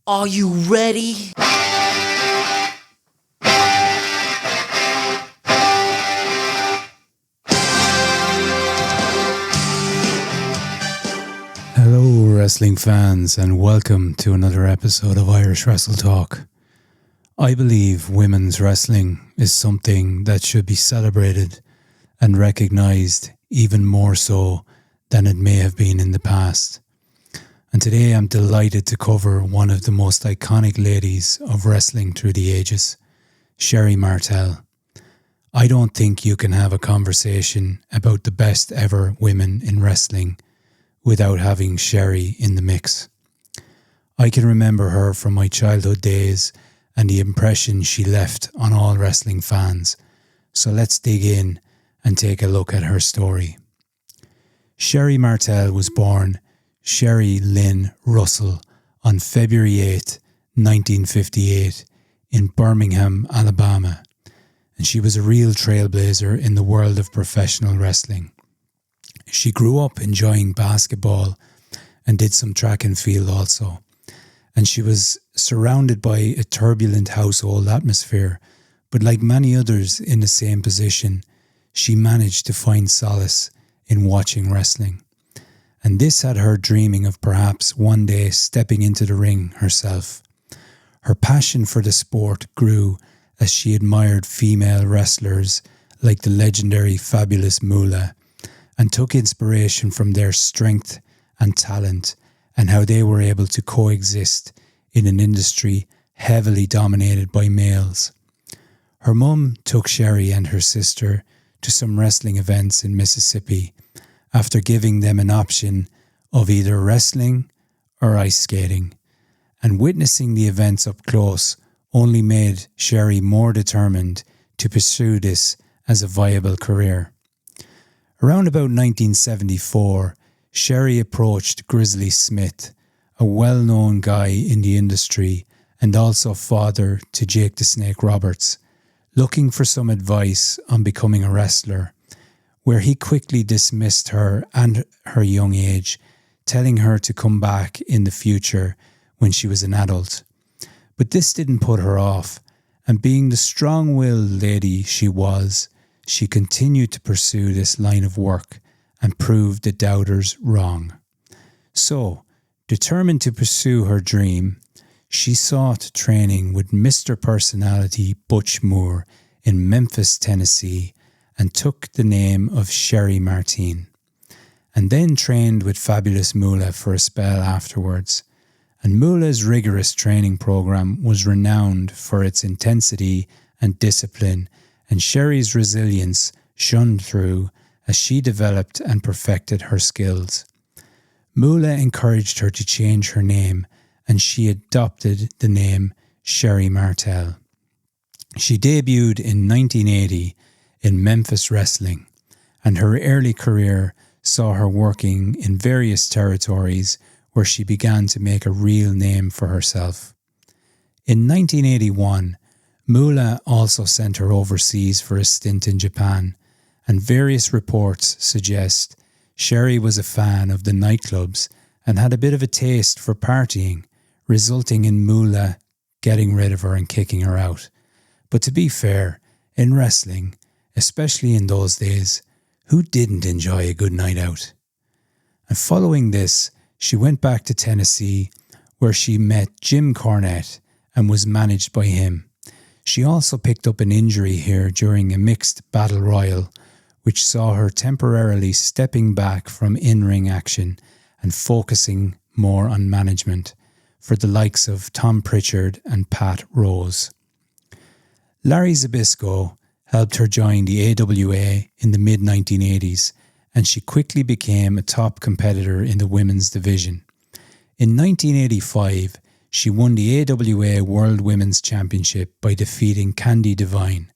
Are you ready? Hello wrestling fans and welcome to another episode of Irish Wrestle Talk. I believe women's wrestling is something that should be celebrated and recognised even more so than it may have been in the past. And today I'm delighted to cover one of the most iconic ladies of wrestling through the ages, Sherri Martel. I don't think you can have a conversation about the best ever women in wrestling without having Sherri in the mix. I can remember her from my childhood days and the impression she left on all wrestling fans. So let's dig in and take a look at her story. Sherri Martel was born Sherri Lynn Russell on February 8, 1958 in Birmingham, Alabama, and she was a real trailblazer in the world of professional wrestling. She grew up enjoying basketball and did some track and field also, and she was surrounded by a turbulent household atmosphere, but like many others in the same position, she managed to find solace in watching wrestling. And this had her dreaming of perhaps one day stepping into the ring herself. Her passion for the sport grew as she admired female wrestlers like the legendary Fabulous Moolah and took inspiration from their strength and talent and how they were able to coexist in an industry heavily dominated by males. Her mum took Sherri and her sister to some wrestling events in Mississippi after giving them an option of either wrestling or ice skating, and witnessing the events up close only made Sherri more determined to pursue this as a viable career. Around about 1974, Sherri approached Grizzly Smith, a well-known guy in the industry and also father to Jake the Snake Roberts, looking for some advice on becoming a wrestler, where he quickly dismissed her and her young age, telling her to come back in the future when she was an adult. But this didn't put her off, and being the strong-willed lady she was, she continued to pursue this line of work and proved the doubters wrong. So, determined to pursue her dream, she sought training with Mr. Personality Butch Moore in Memphis, Tennessee, and took the name of Sherri Martel, and then trained with Fabulous Moolah for a spell afterwards. And Moolah's rigorous training program was renowned for its intensity and discipline, and Sherri's resilience shone through as she developed and perfected her skills. Moolah encouraged her to change her name, and she adopted the name Sherri Martel. She debuted in 1980 in Memphis wrestling, and her early career saw her working in various territories where she began to make a real name for herself. In 1981, Moolah also sent her overseas for a stint in Japan, and various reports suggest Sherri was a fan of the nightclubs and had a bit of a taste for partying, resulting in Moolah getting rid of her and kicking her out. But to be fair, in wrestling, especially in those days, who didn't enjoy a good night out? And following this, she went back to Tennessee, where she met Jim Cornette and was managed by him. She also picked up an injury here during a mixed battle royal, which saw her temporarily stepping back from in-ring action and focusing more on management for the likes of Tom Pritchard and Pat Rose. Larry Zbyszko helped her join the AWA in the mid-1980s, and she quickly became a top competitor in the women's division. In 1985, she won the AWA World Women's Championship by defeating Candy Devine.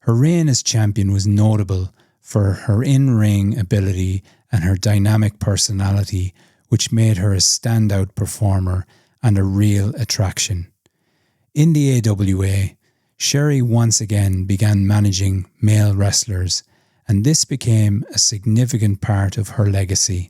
Her reign as champion was notable for her in-ring ability and her dynamic personality, which made her a standout performer and a real attraction. In the AWA, Sherri once again began managing male wrestlers, and this became a significant part of her legacy.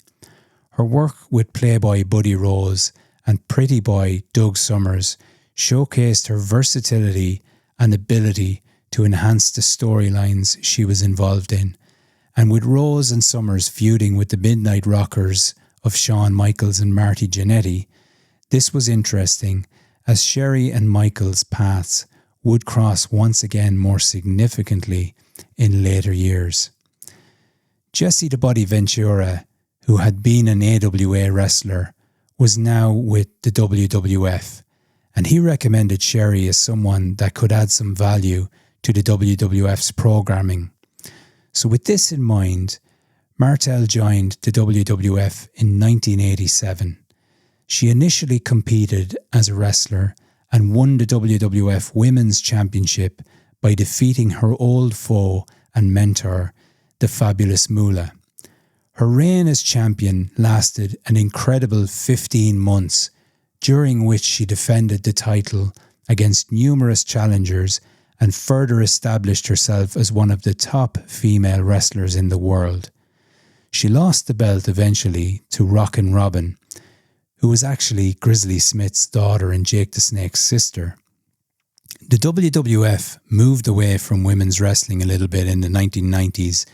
Her work with Playboy Buddy Rose and pretty boy Doug Summers showcased her versatility and ability to enhance the storylines she was involved in. And with Rose and Summers feuding with the Midnight Rockers of Shawn Michaels and Marty Jannetty, this was interesting as Sherri and Michaels' paths would cross once again more significantly in later years. Jesse the Body Ventura, who had been an AWA wrestler, was now with the WWF, and he recommended Sherri as someone that could add some value to the WWF's programming. So with this in mind, Martel joined the WWF in 1987. She initially competed as a wrestler and won the WWF Women's Championship by defeating her old foe and mentor, the Fabulous Moolah. Her reign as champion lasted an incredible 15 months, during which she defended the title against numerous challengers and further established herself as one of the top female wrestlers in the world. She lost the belt eventually to Rockin' Robin, who was actually Grizzly Smith's daughter and Jake the Snake's sister. The WWF moved away from women's wrestling a little bit in the 1990s,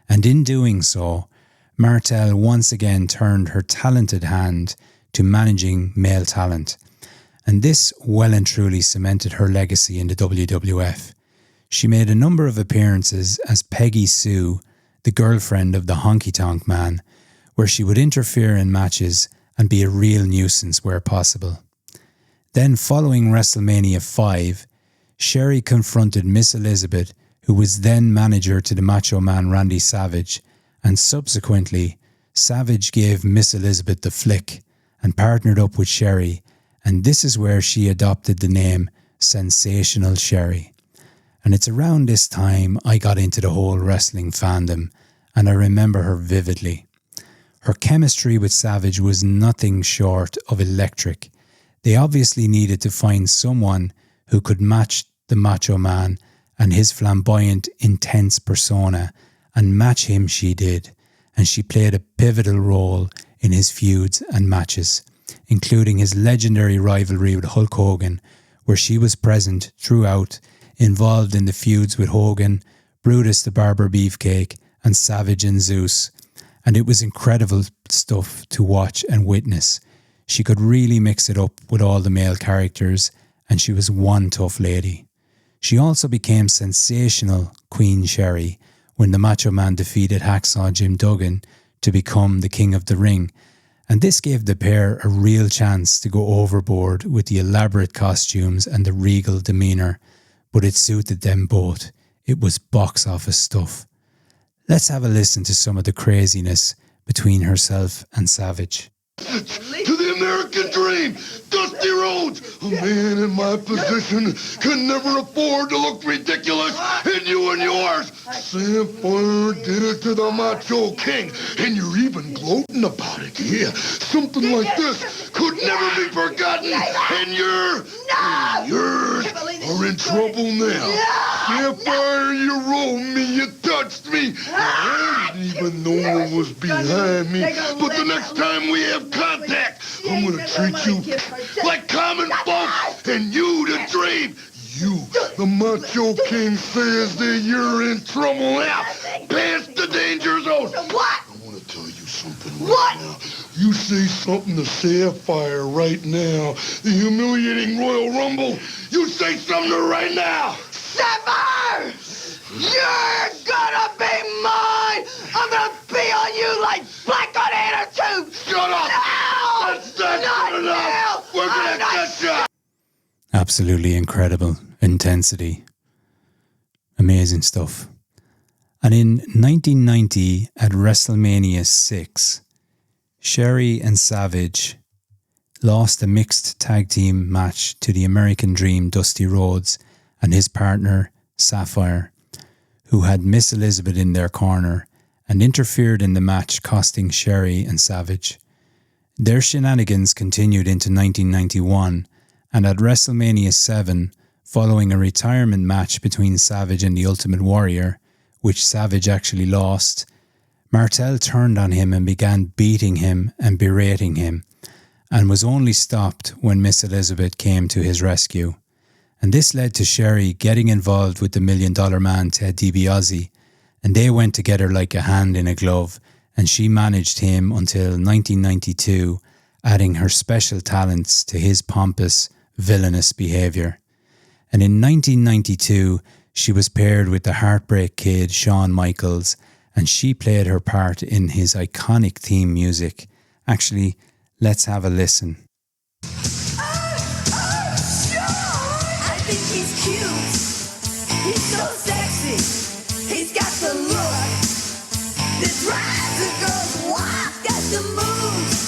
and in doing so, Martel once again turned her talented hand to managing male talent, and this well and truly cemented her legacy in the WWF. She made a number of appearances as Peggy Sue, the girlfriend of the Honky Tonk Man, where she would interfere in matches and be a real nuisance where possible. Then, following WrestleMania 5, Sherri confronted Miss Elizabeth, who was then manager to the Macho Man Randy Savage, and subsequently, Savage gave Miss Elizabeth the flick and partnered up with Sherri, and this is where she adopted the name Sensational Sherri. And it's around this time I got into the whole wrestling fandom, and I remember her vividly. Her chemistry with Savage was nothing short of electric. They obviously needed to find someone who could match the Macho Man and his flamboyant, intense persona, and match him she did, and she played a pivotal role in his feuds and matches, including his legendary rivalry with Hulk Hogan, where she was present throughout, involved in the feuds with Hogan, Brutus the Barber Beefcake, and Savage and Zeus. And it was incredible stuff to watch and witness. She could really mix it up with all the male characters, and she was one tough lady. She also became sensational Queen Sherri when the Macho Man defeated Hacksaw Jim Duggan to become the King of the Ring, and this gave the pair a real chance to go overboard with the elaborate costumes and the regal demeanour, but it suited them both. It was box office stuff. Let's have a listen to some of the craziness between herself and Savage. To the American dream, Dusty Rhodes, a man in my position can never afford to look ridiculous in you and yours. Sam Fire did it to the Macho King, and you're even gloating about it. Yeah, something like this could never be forgotten, and yours are in trouble now. Sam Fire, you rolled me, you touched me. I didn't even know what was behind me, but the next time we have contact, I'm gonna treat you like common folk, and you the dream. You, the Macho King, says that you're in trouble now, past the danger zone. What? I want to tell you something right now. You say something to Sapphire right now, the humiliating Royal Rumble. You say something to her right now. Sapphire! You're gonna be mine! I'm gonna be on you like black on inner tube! Shut up! No! That's not good enough! We're gonna get you! Absolutely incredible intensity. Amazing stuff. And in 1990 at WrestleMania 6, Sherri and Savage lost a mixed tag team match to the American Dream Dusty Rhodes and his partner Sapphire, who had Miss Elizabeth in their corner and interfered in the match, costing Sherri and Savage. Their shenanigans continued into 1991, and at WrestleMania 7, following a retirement match between Savage and the Ultimate Warrior, which Savage actually lost, Martel turned on him and began beating him and berating him, and was only stopped when Miss Elizabeth came to his rescue. And this led to Sherri getting involved with the $1 Million Man Ted DiBiase, and they went together like a hand in a glove, and she managed him until 1992, adding her special talents to his pompous, villainous behaviour. And in 1992, she was paired with the Heartbreak Kid, Shawn Michaels, and she played her part in his iconic theme music. Actually, let's have a listen. I think he's cute. He's so sexy. He's got the look that drives the girls wild. Got the moves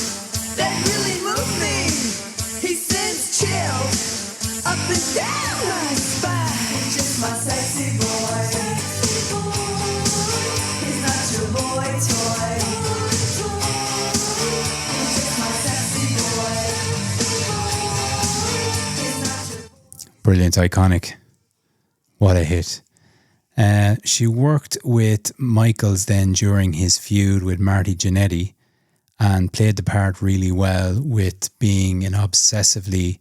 that really move me. He sends chills up and down my spine. Just my sexy boy. He's not your boy toy. He's just my sexy boy. He's not your Brilliant, iconic. What a hit. She worked with Michaels then during his feud with Marty Jannetty and played the part really well with being an obsessively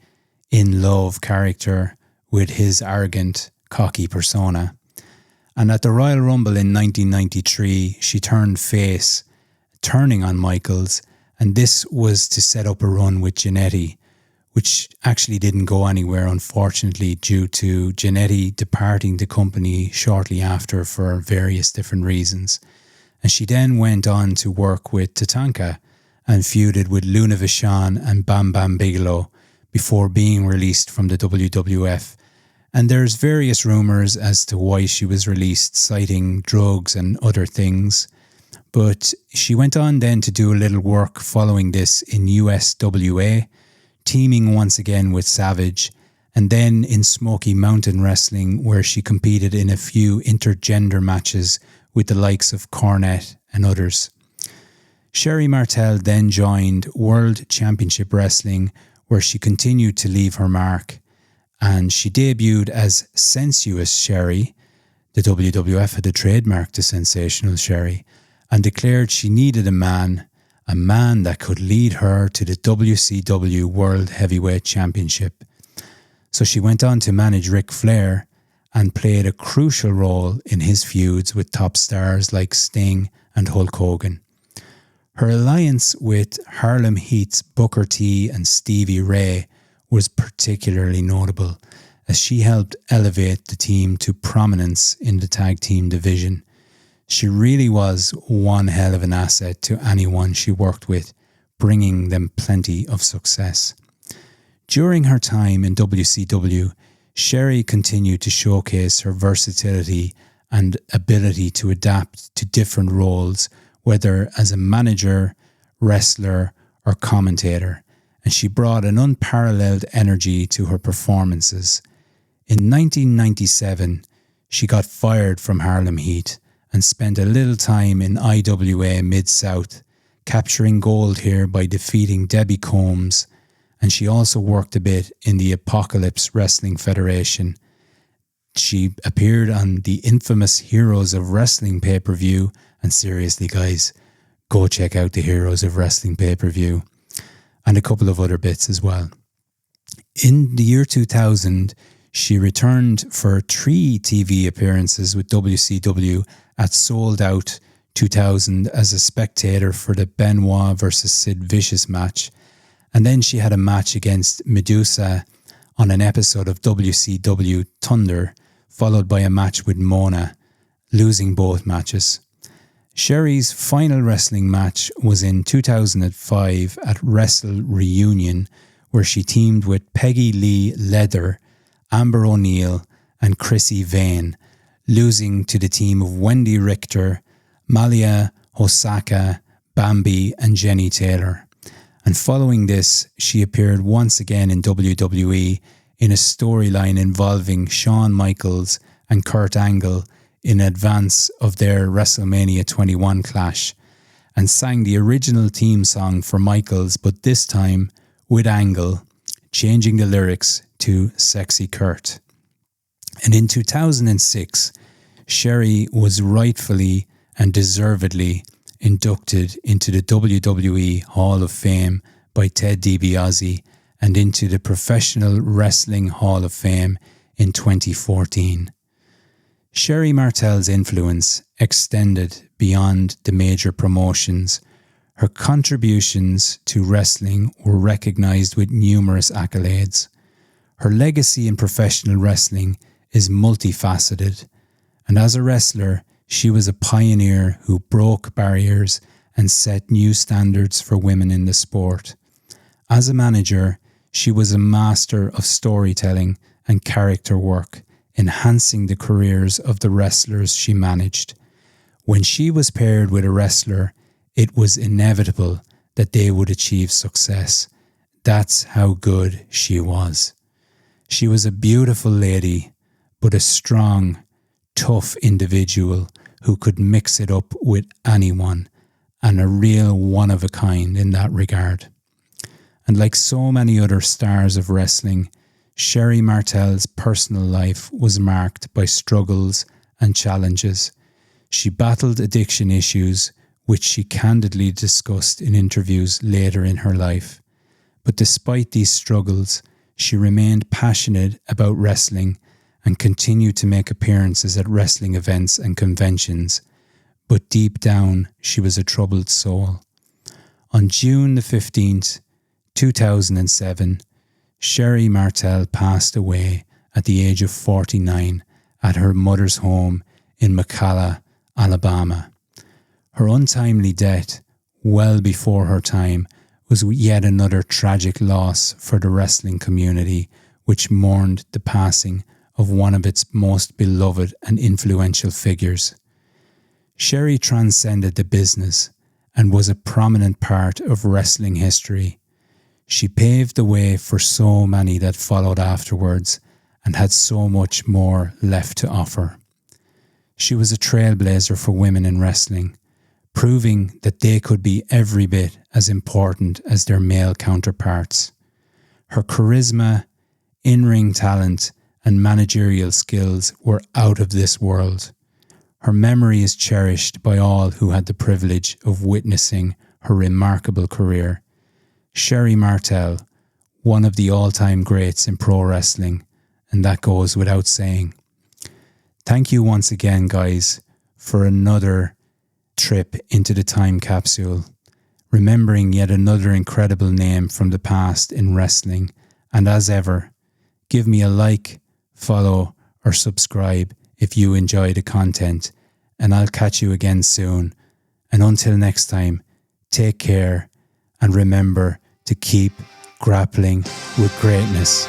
in love character with his arrogant, cocky persona. And at the Royal Rumble in 1993, she turned face, turning on Michaels, and this was to set up a run with Jannetty, which actually didn't go anywhere, unfortunately, due to Jannetty departing the company shortly after for various different reasons. And she then went on to work with Tatanka and feuded with Luna Vachon and Bam Bam Bigelow before being released from the WWF. And there's various rumours as to why she was released, citing drugs and other things. But she went on then to do a little work following this in USWA, teaming once again with Savage, and then in Smoky Mountain Wrestling, where she competed in a few intergender matches with the likes of Cornette and others. Sherri Martel then joined World Championship Wrestling, where she continued to leave her mark, and she debuted as Sensuous Sherri. The WWF had trademarked the Sensational Sherri, and declared she needed a man that could lead her to the WCW World Heavyweight Championship. So she went on to manage Ric Flair and played a crucial role in his feuds with top stars like Sting and Hulk Hogan. Her alliance with Harlem Heat's Booker T and Stevie Ray was particularly notable, as she helped elevate the team to prominence in the tag team division. She really was one hell of an asset to anyone she worked with, bringing them plenty of success. During her time in WCW, Sherri continued to showcase her versatility and ability to adapt to different roles, whether as a manager, wrestler, or commentator, and she brought an unparalleled energy to her performances. In 1997, she got fired from Harlem Heat and spent a little time in IWA Mid-South, capturing gold here by defeating Debbie Combs, and she also worked a bit in the Apocalypse Wrestling Federation. She appeared on the infamous Heroes of Wrestling pay-per-view, and seriously guys, go check out the Heroes of Wrestling pay-per-view, and a couple of other bits as well. In the year 2000, she returned for 3 TV appearances with WCW at Sold Out 2000 as a spectator for the Benoit versus Sid Vicious match. And then she had a match against Medusa on an episode of WCW Thunder, followed by a match with Mona, losing both matches. Sherri's final wrestling match was in 2005 at Wrestle Reunion, where she teamed with Peggy Lee Leather, Amber O'Neill and Chrissy Vane, losing to the team of Wendy Richter, Malia Hosaka, Bambi and Jenny Taylor. And following this, she appeared once again in WWE in a storyline involving Shawn Michaels and Kurt Angle in advance of their WrestleMania 21 clash, and sang the original theme song for Michaels, but this time with Angle, changing the lyrics to Sexy Kurt. And in 2006, Sherri was rightfully and deservedly inducted into the WWE Hall of Fame by Ted DiBiase and into the Professional Wrestling Hall of Fame in 2014. Sherri Martel's influence extended beyond the major promotions. Her contributions to wrestling were recognised with numerous accolades. Her legacy in professional wrestling is multifaceted, and as a wrestler, she was a pioneer who broke barriers and set new standards for women in the sport. As a manager, she was a master of storytelling and character work, enhancing the careers of the wrestlers she managed. When she was paired with a wrestler, it was inevitable that they would achieve success. That's how good she was. She was a beautiful lady, but a strong, tough individual who could mix it up with anyone, and a real one-of-a-kind in that regard. And like so many other stars of wrestling, Sherri Martel's personal life was marked by struggles and challenges. She battled addiction issues, which she candidly discussed in interviews later in her life. But despite these struggles, she remained passionate about wrestling and continued to make appearances at wrestling events and conventions. But deep down, she was a troubled soul. On June the 15th, 2007, Sherri Martel passed away at the age of 49 at her mother's home in McCalla, Alabama. Her untimely death, well before her time, was yet another tragic loss for the wrestling community, which mourned the passing of one of its most beloved and influential figures. Sherri transcended the business and was a prominent part of wrestling history. She paved the way for so many that followed afterwards and had so much more left to offer. She was a trailblazer for women in wrestling, proving that they could be every bit as important as their male counterparts. Her charisma, in-ring talent, and managerial skills were out of this world. Her memory is cherished by all who had the privilege of witnessing her remarkable career. Sherri Martel, one of the all-time greats in pro wrestling, and that goes without saying. Thank you once again, guys, for another trip into the time capsule, remembering yet another incredible name from the past in wrestling. And as ever, give me a like, follow, or subscribe if you enjoy the content, and I'll catch you again soon. And until next time, take care and remember to keep grappling with greatness.